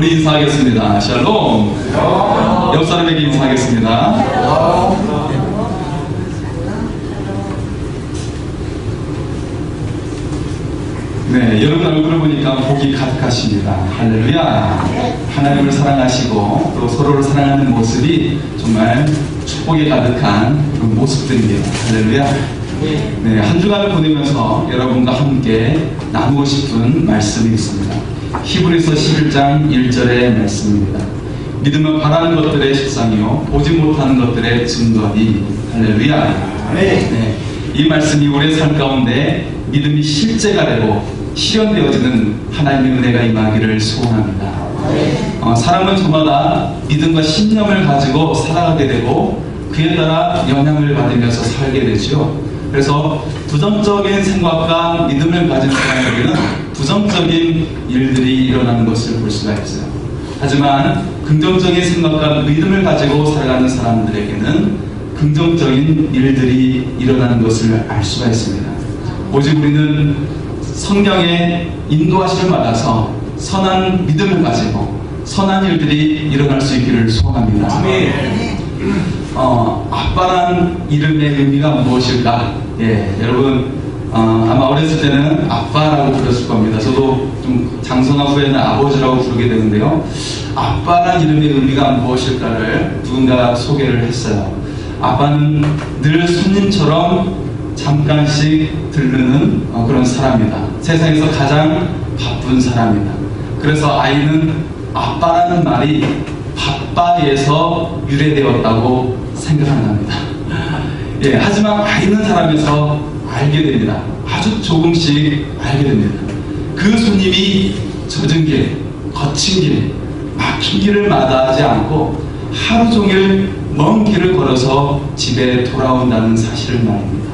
우리 인사하겠습니다. 샬롬. 옆 사람에게 인사하겠습니다. 네, 여러분 얼굴을 보니까 복이 가득하십니다. 할렐루야. 하나님을 사랑하시고 또 서로를 사랑하는 모습이 정말 축복이 가득한 그런 모습들입니다. 할렐루야. 네, 한 주간을 보내면서 여러분과 함께 나누고 싶은 말씀이 있습니다. 히브리서 11장 1절의 말씀입니다. 믿으면 바라는 것들의 실상이요 보지 못하는 것들의 증거니. 할렐루야. 네, 이 말씀이 우리의 삶 가운데 믿음이 실제가 되고 실현되어지는 하나님의 은혜가 임하기를 소원합니다. 사람은 저마다 믿음과 신념을 가지고 살아가게 되고 그에 따라 영향을 받으면서 살게 되죠. 그래서 부정적인 생각과 믿음을 가진 사람에게는 부정적인 일들이 일어나는 것을 볼 수가 있어요. 하지만 긍정적인 생각과 믿음을 가지고 살아가는 사람들에게는 긍정적인 일들이 일어나는 것을 알 수가 있습니다. 오직 우리는 성령의 인도하심을 받아서 선한 믿음을 가지고 선한 일들이 일어날 수 있기를 소원합니다. 아빠란 이름의 의미가 무엇일까? 예, 여러분 아마 어렸을 때는 아빠라고 불렀을 겁니다. 저도 좀 장성한 후에는 아버지라고 부르게 되는데요. 아빠란 이름의 의미가 무엇일까를 누군가 소개를 했어요. 아빠는 늘 손님처럼 잠깐씩 들르는 그런 사람이다. 세상에서 가장 바쁜 사람이다. 그래서 아이는 아빠라는 말이 바빠에서 유래되었다고 생각합니다. 예, 하지만 아이는 사람에서 알게 됩니다. 아주 조금씩 알게 됩니다. 그 손님이 젖은 길, 거친 길, 막힌 길을 마다하지 않고 하루 종일 먼 길을 걸어서 집에 돌아온다는 사실을 말입니다.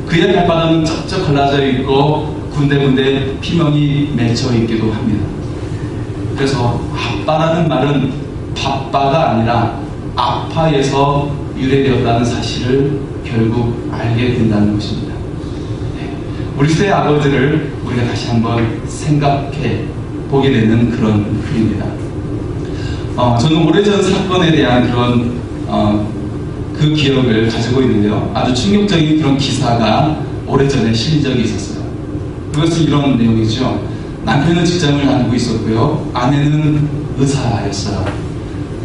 그의 발바닥은 쩍쩍 갈라져 있고 군데군데 피멍이 맺혀 있기도 합니다. 그래서 아빠라는 말은 바빠가 아니라 아파에서 유래되었다는 사실을 결국 알게 된다는 것입니다. 네. 우리 시대의 아버지를 우리가 다시 한번 생각해 보게 되는 그런 글입니다. 저는 오래전 사건에 대한 그런 그 기억을 가지고 있는데요. 아주 충격적인 그런 기사가 오래전에 실린 적이 있었어요. 그것은 이런 내용이죠. 남편은 직장을 다니고 있었고요. 아내는 의사였어요.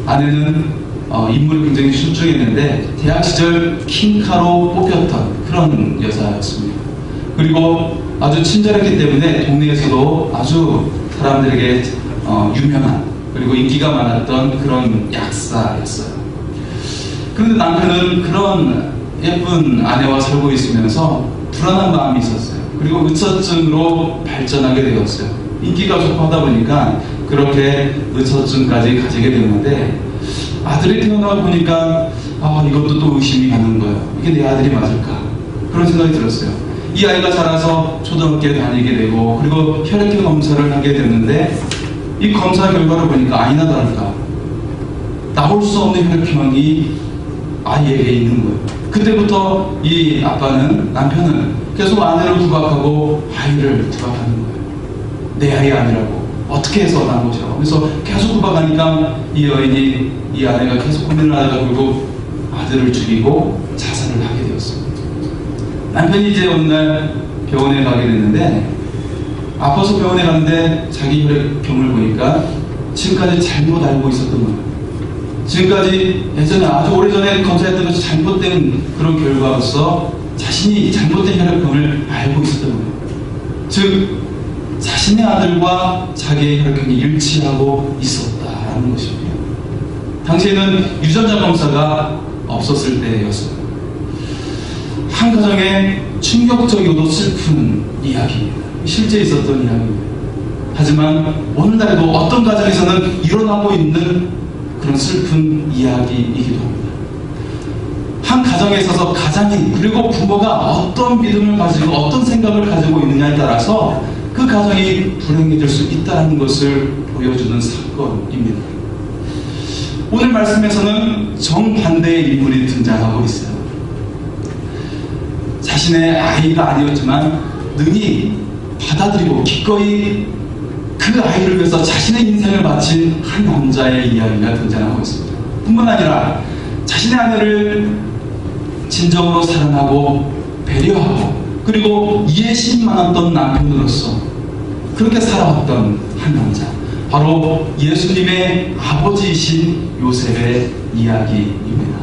아내는 인물이 굉장히 출중했는데 대학 시절 킹카로 뽑혔던 그런 여자였습니다. 그리고 아주 친절했기 때문에 동네에서도 아주 사람들에게 유명한 그리고 인기가 많았던 그런 약사였어요. 그런데 남편은 그런 예쁜 아내와 살고 있으면서 불안한 마음이 있었어요. 그리고 의처증으로 발전하게 되었어요. 인기가 좋고 하다 보니까 그렇게 의처증까지 가지게 되었는데 아들이 태어나 보니까 이것도 또 의심이 가는 거예요. 이게 내 아들이 맞을까? 그런 생각이 들었어요. 이 아이가 자라서 초등학교에 다니게 되고 그리고 혈액형 검사를 하게 됐는데 이 검사 결과를 보니까 아니나 다를까 나올 수 없는 혈액형이 아이에게 있는 거예요. 그때부터 이 아빠는 남편은 계속 아내를 구박하고 아이를 구박하는 거예요. 내 아이 아니라고 어떻게 해서 난 것이라고. 그래서 계속 구박하니까 이 여인이 이 아내가 계속 고민을 하다가 결국 아들을 죽이고 자살을 하게 되었습니다. 남편이 이제 어느 날 병원에 가게 됐는데 아파서 병원에 갔는데 자기 혈액형을 보니까 지금까지 잘못 알고 있었던 거예요. 지금까지 예전에 아주 오래전에 검사했던 것이 잘못된 그런 결과로서 자신이 잘못된 혈액형을 알고 있었던 거예요. 즉 자신의 아들과 자기의 혈액형이 일치하고 있었다는 것입니다. 당시에는 유전자 검사가 없었을 때였어요. 한 가정의 충격적이고도 슬픈 이야기입니다. 실제 있었던 이야기입니다. 하지만 오늘날에도 어떤 가정에서는 일어나고 있는 그런 슬픈 이야기이기도 합니다. 한 가정에 있어서 가장이 그리고 부모가 어떤 믿음을 가지고 어떤 생각을 가지고 있느냐에 따라서 그 가정이 불행해질 수 있다는 것을 보여주는 사건입니다. 오늘 말씀에서는 정반대의 인물이 등장하고 있어요. 자신의 아이가 아니었지만 능히 받아들이고 기꺼이 그 아이를 위해서 자신의 인생을 바친 한 남자의 이야기가 등장하고 있습니다. 뿐만 아니라 자신의 아내를 진정으로 사랑하고 배려하고 그리고 이해심 많았던 남편으로서 그렇게 살아왔던 한 남자, 바로 예수님의 아버지이신 요셉의 이야기입니다.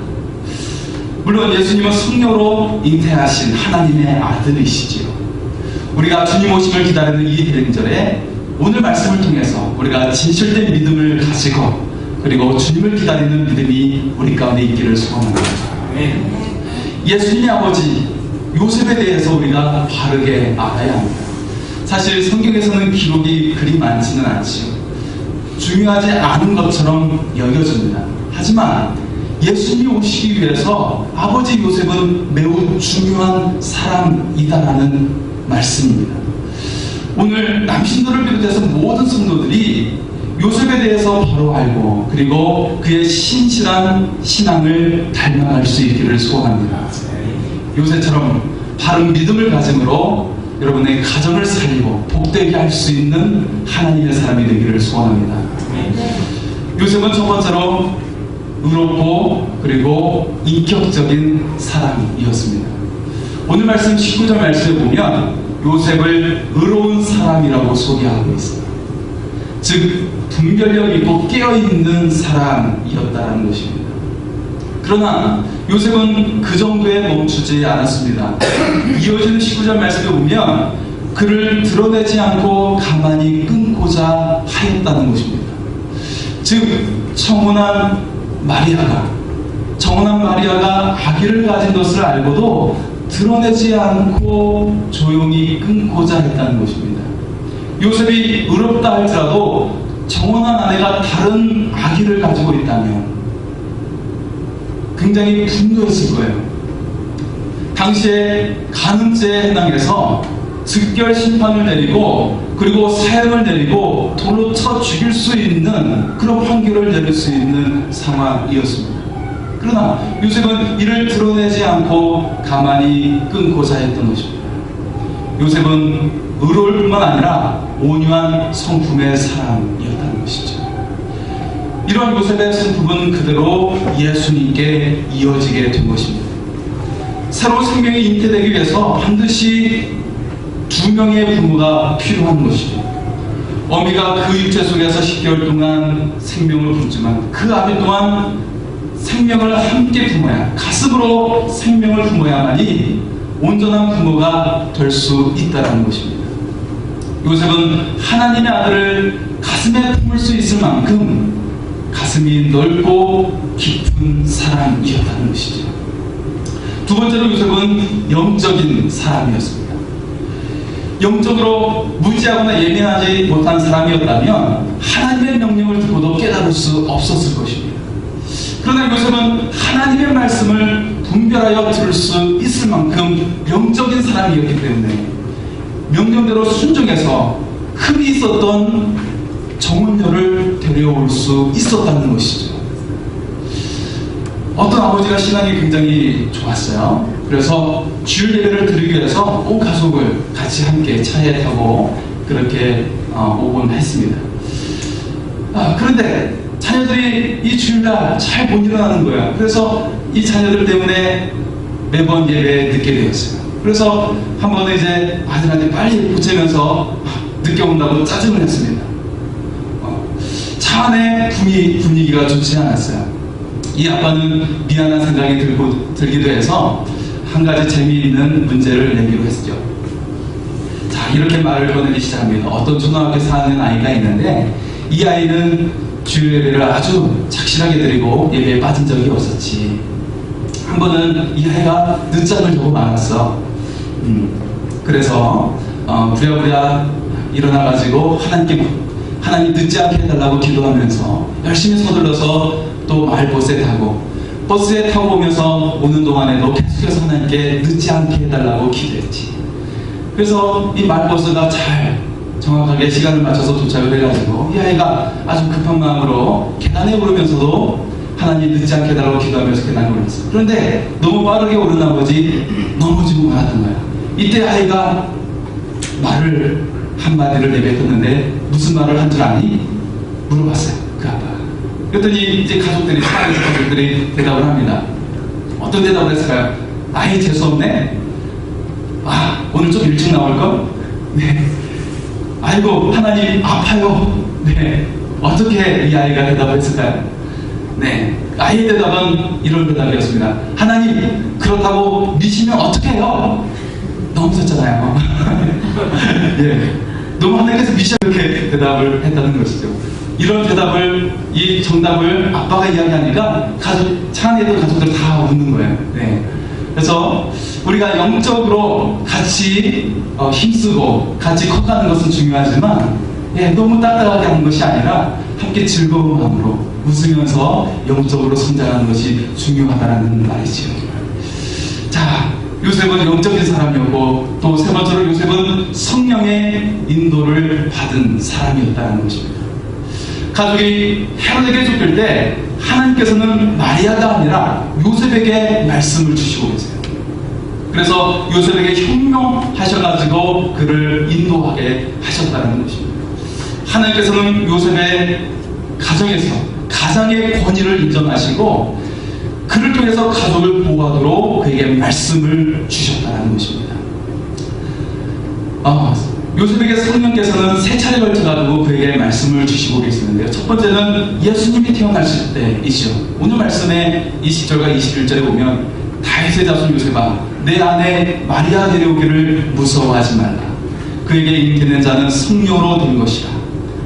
물론 예수님은 성녀로 잉태하신 하나님의 아들이시지요. 우리가 주님 오심을 기다리는 이 대림절에 오늘 말씀을 통해서 우리가 진실된 믿음을 가지고 그리고 주님을 기다리는 믿음이 우리 가운데 있기를 소원합니다. 예수님의 아버지 요셉에 대해서 우리가 바르게 알아야 합니다. 사실 성경에서는 기록이 그리 많지는 않지요. 중요하지 않은 것처럼 여겨집니다. 하지만 예수님이 오시기 위해서 아버지 요셉은 매우 중요한 사람이다라는 말씀입니다. 오늘 남신도를 비롯해서 모든 성도들이 요셉에 대해서 바로 알고 그리고 그의 신실한 신앙을 닮아갈 수 있기를 소원합니다. 요셉처럼 바른 믿음을 가짐으로 여러분의 가정을 살리고 복되게 할 수 있는 하나님의 사람이 되기를 소원합니다. 요셉은 첫 번째로 의롭고 그리고 인격적인 사람이었습니다. 오늘 말씀 19절 말씀에 보면 요셉을 의로운 사람이라고 소개하고 있습니다. 즉 분별력 있고 깨어있는 사람이었다는 것입니다. 그러나 요셉은 그 정도에 멈추지 않았습니다. 이어지는 19절 말씀에 보면 그를 드러내지 않고 가만히 끊고자 하였다는 것입니다. 즉 청혼한 마리아가 아기를 가진 것을 알고도 드러내지 않고 조용히 끊고자 했다는 것입니다. 요셉이 의롭다 할지라도 정혼한 아내가 다른 아기를 가지고 있다면 굉장히 분노했을 거예요. 당시에 간음죄에 해당해서 즉결 심판을 내리고 그리고 사형을 내리고 돌로 쳐 죽일 수 있는 그런 판결을 내릴 수 있는 상황이었습니다. 그러나 요셉은 이를 드러내지 않고 가만히 끊고자 했던 것입니다. 요셉은 의로울 뿐만 아니라 온유한 성품의 사람이었다는 것이죠. 이런 요셉의 성품은 그대로 예수님께 이어지게 된 것입니다. 새로운 생명이 잉태되기 위해서 반드시 두 명의 부모가 필요한 것이죠. 어미가 그 육체 속에서 10개월 동안 생명을 품지만 그 아비 또한 생명을 함께 품어야, 가슴으로 생명을 품어야만이 온전한 부모가 될 수 있다는 것입니다. 요셉은 하나님의 아들을 가슴에 품을 수 있을 만큼 가슴이 넓고 깊은 사람이었다는 것이죠. 두 번째로 요셉은 영적인 사람이었습니다. 영적으로 무지하거나 예민하지 못한 사람이었다면 하나님의 명령을 듣고도 깨달을 수 없었을 것입니다. 그러나 요셉은 하나님의 말씀을 분별하여 들을 수 있을 만큼 영적인 사람이었기 때문에 명령대로 순종해서 흠이 있었던 정혼녀를 데려올 수 있었다는 것이죠. 어떤 아버지가 신앙이 굉장히 좋았어요. 그래서 주일 예배를 드리기 위해서 온 가족을 같이 함께 차에 타고 그렇게 오곤 했습니다. 그런데 자녀들이 이 주일날 잘 못 일어나는 거예요. 그래서 이 자녀들 때문에 매번 예배에 늦게 되었어요. 그래서 한 번은 이제 아들한테 빨리 보채면서 늦게 온다고 짜증을 했습니다. 차 안에 분위기가 좋지 않았어요. 이 아빠는 미안한 생각이 들기도 해서 한 가지 재미있는 문제를 내기로 했죠. 자, 이렇게 말을 꺼내기 시작합니다. 어떤 초등학교 4학년 아이가 있는데 이 아이는 주일 예배를 아주 착실하게 드리고 예배에 빠진 적이 없었지. 한 번은 이 아이가 늦잠을 자고 말았어. 그래서 부랴부랴 일어나가지고 하나님 늦지 않게 해달라고 기도하면서 열심히 서둘러서 또 마을버스에 타고 오면서 오는 동안에도 계속해서 하나님께 늦지 않게 해달라고 기도했지. 그래서 이 마을버스가 잘 정확하게 시간을 맞춰서 도착을 해가지고 이 아이가 아주 급한 마음으로 계단에 오르면서도 하나님 늦지 않게 해달라고 기도하면서 계단에 올랐어. 그런데 너무 빠르게 오른 나머지 넘어지고 말았던 거야. 이때 아이가 말을 한마디를 내뱉었는데 무슨 말을 한 줄 아니? 물어봤어요, 그 아빠가. 그랬더니 이제 가족들이 대답을 합니다. 어떤 대답을 했을까요? 아이, 재수없네? 아, 오늘 좀 일찍 나올걸? 네. 아이고, 하나님 아파요. 네. 어떻게 이 아이가 대답을 했을까요? 네. 아이의 대답은 이런 대답이었습니다. 하나님, 그렇다고 미시면 어떡해요? 너무 늦었잖아요. 예. 너무 하나님께서 미시면 이렇게 대답을 했다는 것이죠. 이런 대답을, 이 정답을 아빠가 이야기하니까 차 안에 있던 가족들 다 웃는 거예요. 네. 그래서 우리가 영적으로 같이 힘쓰고 같이 커가는 것은 중요하지만, 예, 너무 따뜻하게 하는 것이 아니라 함께 즐거운 마음으로 웃으면서 영적으로 성장하는 것이 중요하다는 말이지요. 자, 요셉은 영적인 사람이었고, 또 세 번째로 요셉은 성령의 인도를 받은 사람이었다는 것입니다. 가족이 헤롯에게 쫓길 때 하나님께서는 마리아가 아니라 요셉에게 말씀을 주시고 계세요. 그래서 요셉에게 현명하셔가지고 그를 인도하게 하셨다는 것입니다. 하나님께서는 요셉의 가정에서 가장의 권위를 인정하시고 그를 통해서 가족을 보호하도록 그에게 말씀을 주셨다는 것입니다. 요셉에게 성령께서는 세 차례 걸쳐가지고 그에게 말씀을 주시고 계시는데요. 첫 번째는 예수님이 태어나실 때이죠. 오늘 말씀의 20절과 21절에 보면 다윗의 자손 요셉아, 내 아내 마리아 데려오기를 무서워하지 말라. 그에게 잉태된 자는 성령으로 된 것이라.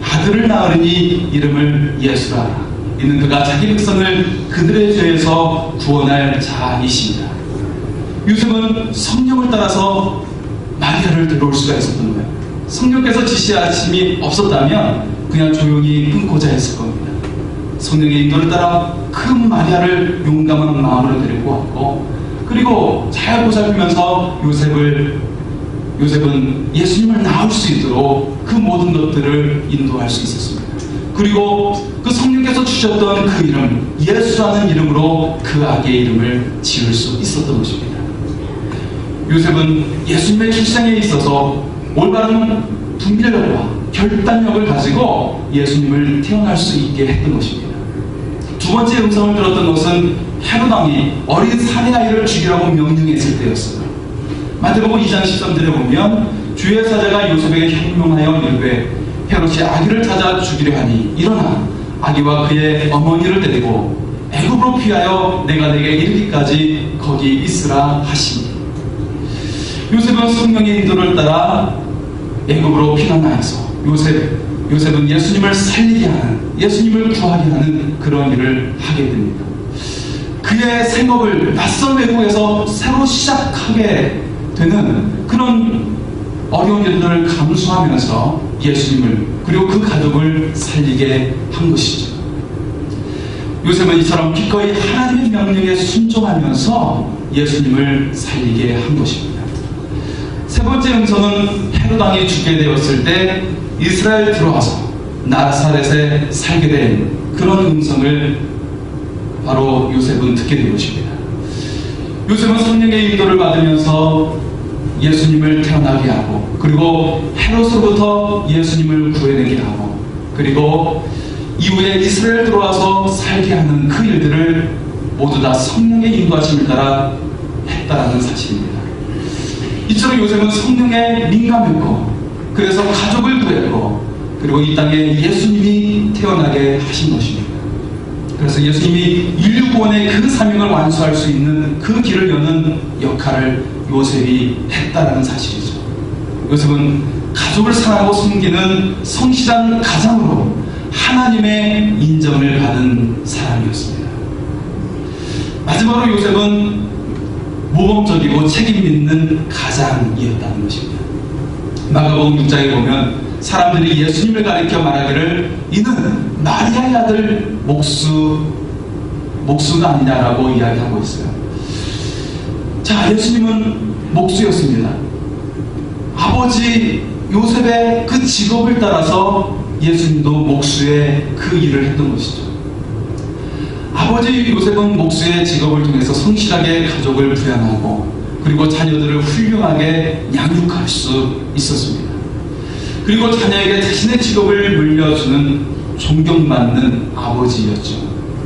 아들을 낳으리니 이름을 예수라 하라. 이는 그가 자기 백성을 그들의 죄에서 구원할 자이시니라. 요셉은 성령을 따라서 마리아를 데려올 수가 있었던 거예요. 성령께서 지시하심이 없었다면 그냥 조용히 끊고자 했을 겁니다. 성령의 인도를 따라 큰 마리아를 용감한 마음으로 데리고 왔고, 그리고 잘 보살피면서 요셉은 예수님을 낳을 수 있도록 그 모든 것들을 인도할 수 있었습니다. 그리고 그 성령께서 주셨던 그 이름, 예수라는 이름으로 그 아기의 이름을 지을 수 있었던 것입니다. 요셉은 예수님의 출생에 있어서 올바른 분별력과 결단력을 가지고 예수님을 태어날 수 있게 했던 것입니다. 두 번째 음성을 들었던 것은 헤롯 왕이 어린 살인아이를 죽이라고 명령했을 때였어요. 마태복음 2장 13절에 보면 주의 사자가 요셉에게 현명하여 이르되 헤롯이 아기를 찾아 죽이려 하니 일어나 아기와 그의 어머니를 데리고 애굽으로 피하여 내가 내게 이르기까지 거기 있으라 하시니. 요셉은 성령의 인도를 따라 애굽으로 피난하여서 요셉은 예수님을 살리게 하는, 예수님을 구하게 하는 그런 일을 하게 됩니다. 그의 생업을 낯선 외국에서 새로 시작하게 되는 그런 어려운 일들을 감수하면서 예수님을, 그리고 그 가족을 살리게 한 것이죠. 요셉은 이처럼 기꺼이 하나님의 명령에 순종하면서 예수님을 살리게 한 것입니다. 세 번째 음성은 헤롯 왕이 죽게 되었을 때 이스라엘 들어와서 나사렛에 살게 된 그런 음성을 바로 요셉은 듣게 된 것입니다. 요셉은 성령의 인도를 받으면서 예수님을 태어나게 하고, 그리고 헤롯으로부터 예수님을 구해내게 하고, 그리고 이후에 이스라엘 들어와서 살게 하는 그 일들을 모두 다 성령의 인도하심을 따라 했다라는 사실입니다. 이처럼 요셉은 성령에 민감했고, 그래서 가족을 구했고, 그리고 이 땅에 예수님이 태어나게 하신 것입니다. 그래서 예수님이 인류 구원의 그 사명을 완수할 수 있는 그 길을 여는 역할을 요셉이 했다라는 사실이죠. 요셉은 가족을 사랑하고 섬기는 성실한 가장으로 하나님의 인정을 받은 사람이었습니다. 마지막으로 요셉은 모범적이고 책임 있는 가장이었다는 것입니다. 마가복음 6장에 보면 사람들이 예수님을 가리켜 말하기를 이는 마리아의 아들 목수가 아니냐라고 이야기하고 있어요. 자, 예수님은 목수였습니다. 아버지 요셉의 그 직업을 따라서 예수님도 목수의 그 일을 했던 것이죠. 아버지 요셉은 목수의 직업을 통해서 성실하게 가족을 부양하고, 그리고 자녀들을 훌륭하게 양육할 수 있었습니다. 그리고 자녀에게 자신의 직업을 물려주는 존경받는 아버지였죠.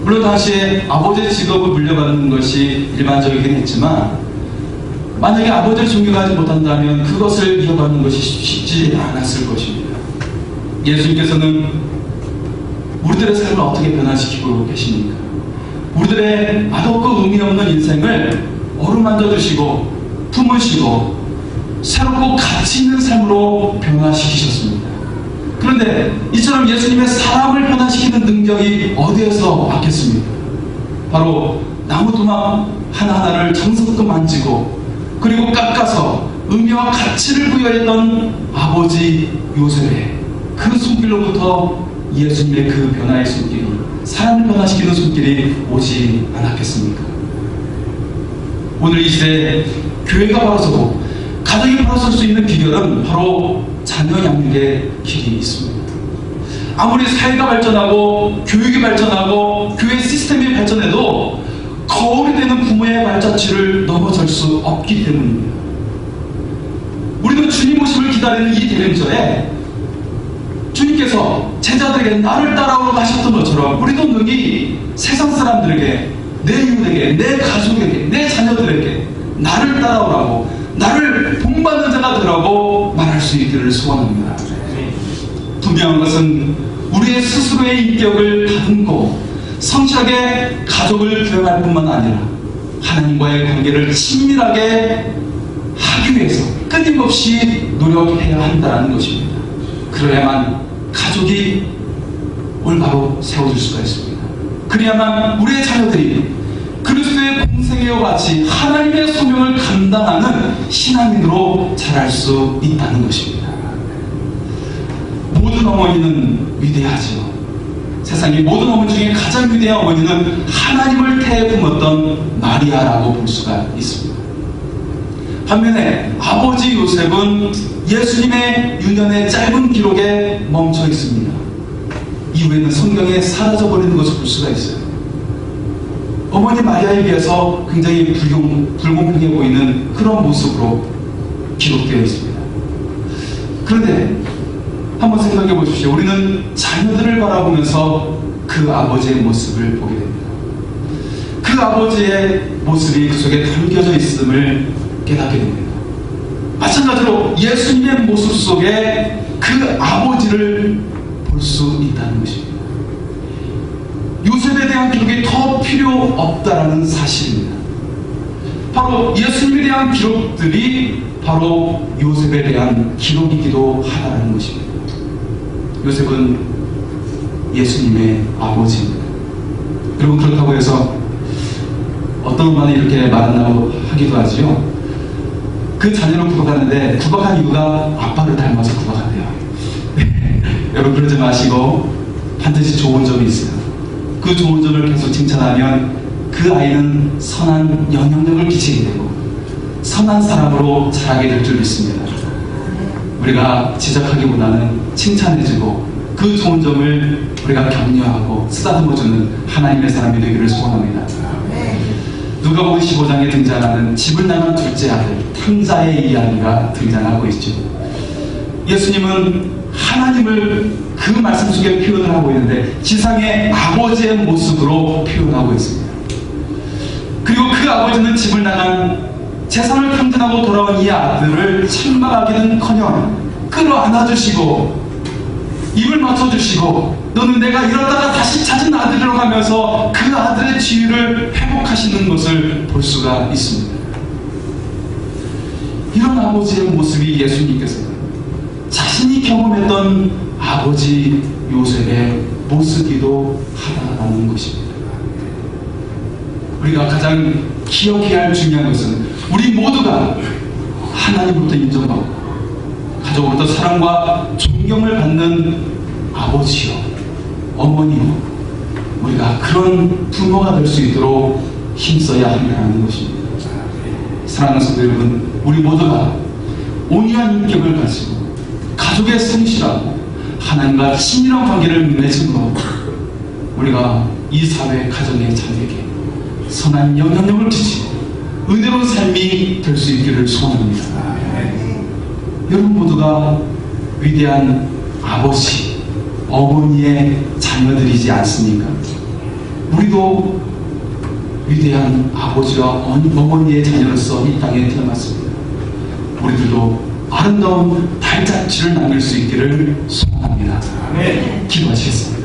물론 당시에 아버지의 직업을 물려받는 것이 일반적이긴 했지만 만약에 아버지를 존경하지 못한다면 그것을 이어받는 것이 쉽지 않았을 것입니다. 예수님께서는 우리들의 삶을 어떻게 변화시키고 계십니까? 우리들의 맛없고 의미 없는 인생을 어루만져 주시고 품으시고 새롭고 가치 있는 삶으로 변화시키셨습니다. 그런데 이처럼 예수님의 사람을 변화시키는 능력이 어디에서 왔겠습니까? 바로 나무 도막 하나하나를 정성껏 만지고 그리고 깎아서 의미와 가치를 부여했던 아버지 요셉의 그 손길로부터 예수님의 그 변화의 손길이, 사람을 변화시키는 손길이 오지 않았겠습니까? 오늘 이 시대에 교회가 바로 서고 가정이 바로 설 수 있는 비결은 바로 자녀 양육의 길이 있습니다. 아무리 사회가 발전하고 교육이 발전하고 교회 시스템이 발전해도 거울이 되는 부모의 발자취를 넘어설 수 없기 때문입니다. 우리는 주님 오심을 기다리는 이 대림절에 주님께서 제자들에게 나를 따라오라고 하셨던 것처럼 우리도 능히 세상 사람들에게, 내 이웃에게, 내 가족에게, 내 자녀들에게 나를 따라오라고, 나를 본받는 자가 되라고 말할 수 있기를 소원합니다. 분명한 것은 우리의 스스로의 인격을 다듬고 성실하게 가족을 교육할 뿐만 아니라 하나님과의 관계를 친밀하게 하기 위해서 끊임없이 노력해야 한다는 것입니다. 그래야만 가족이 올바로 세워질 수가 있습니다. 그래야만 우리의 자녀들이 그리스도의 공생애와 같이 하나님의 소명을 감당하는 신앙인으로 자랄 수 있다는 것입니다. 모든 어머니는 위대하지요. 세상의 모든 어머니 중에 가장 위대한 어머니는 하나님을 태에 품었던 마리아라고 볼 수가 있습니다. 반면에 아버지 요셉은 예수님의 유년의 짧은 기록에 멈춰 있습니다. 이후에는 성경에 사라져버리는 것을 볼 수가 있어요. 어머니 마리아에 비해서 굉장히 불공평해 보이는 그런 모습으로 기록되어 있습니다. 그런데 한번 생각해 보십시오. 우리는 자녀들을 바라보면서 그 아버지의 모습을 보게 됩니다. 그 아버지의 모습이 그 속에 담겨져 있음을 깨닫게 됩니다. 마찬가지로 예수님의 모습 속에 그 아버지를 볼 수 있다는 것입니다. 요셉에 대한 기록이 더 필요 없다라는 사실입니다. 바로 예수님에 대한 기록들이 바로 요셉에 대한 기록이기도 하다는 것입니다. 요셉은 예수님의 아버지입니다. 여러분, 그렇다고 해서 어떤 엄마는 이렇게 말한다고 하기도 하지요. 그 자녀를 구박하는데 구박한 이유가 아빠를 닮아서 구박한대요. 여러분, 그러지 마시고 반드시 좋은 점이 있어요. 그 좋은 점을 계속 칭찬하면 그 아이는 선한 영향력을 끼치게 되고 선한 사람으로 자라게 될 줄 믿습니다. 우리가 지적하기보다는 칭찬해주고 그 좋은 점을 우리가 격려하고 쓰다듬어주는 하나님의 사람이 되기를 소원합니다. 누가복음 15장에 등장하는 집을 나간 둘째 아들 탕자의 이야기가 등장하고 있죠. 예수님은 하나님을 그 말씀 속에 표현을 하고 있는데 지상의 아버지의 모습으로 표현하고 있습니다. 그리고 그 아버지는 집을 나간 재산을 탕진하고 돌아온 이 아들을 책망하기는커녕 끌어안아주시고 입을 맞춰주시고 너는 내가 잃었다가 다시 찾은 아들이라고 하면서 그 아들의 지위를 회복하시는 것을 볼 수가 있습니다. 이런 아버지의 모습이 예수님께서는 자신이 경험했던 아버지 요셉의 모습이기도 하다라는 것입니다. 우리가 가장 기억해야 할 중요한 것은 우리 모두가 하나님으로부터 인정받고 가족으로부터 사랑과 존경을 받는 아버지요, 어머니요, 우리가 그런 부모가 될 수 있도록 힘써야 한다는 것입니다. 사랑하는 성도 여러분, 우리 모두가 온유한 인격을 가지고 가족의 성실하고 하나님과 친밀한 관계를 맺음으로 우리가 이 사회 가정의 자녀에게 선한 영향력을 끼치고 은혜로운 삶이 될 수 있기를 소원합니다. 여러분 모두가 위대한 아버지, 어머니의 자녀들이지 않습니까? 우리도 위대한 아버지와 어머니의 자녀로서 이 땅에 태어났습니다. 우리들도 아름다운 발자취를 남길 수 있기를 소원합니다. 기도하시겠습니다.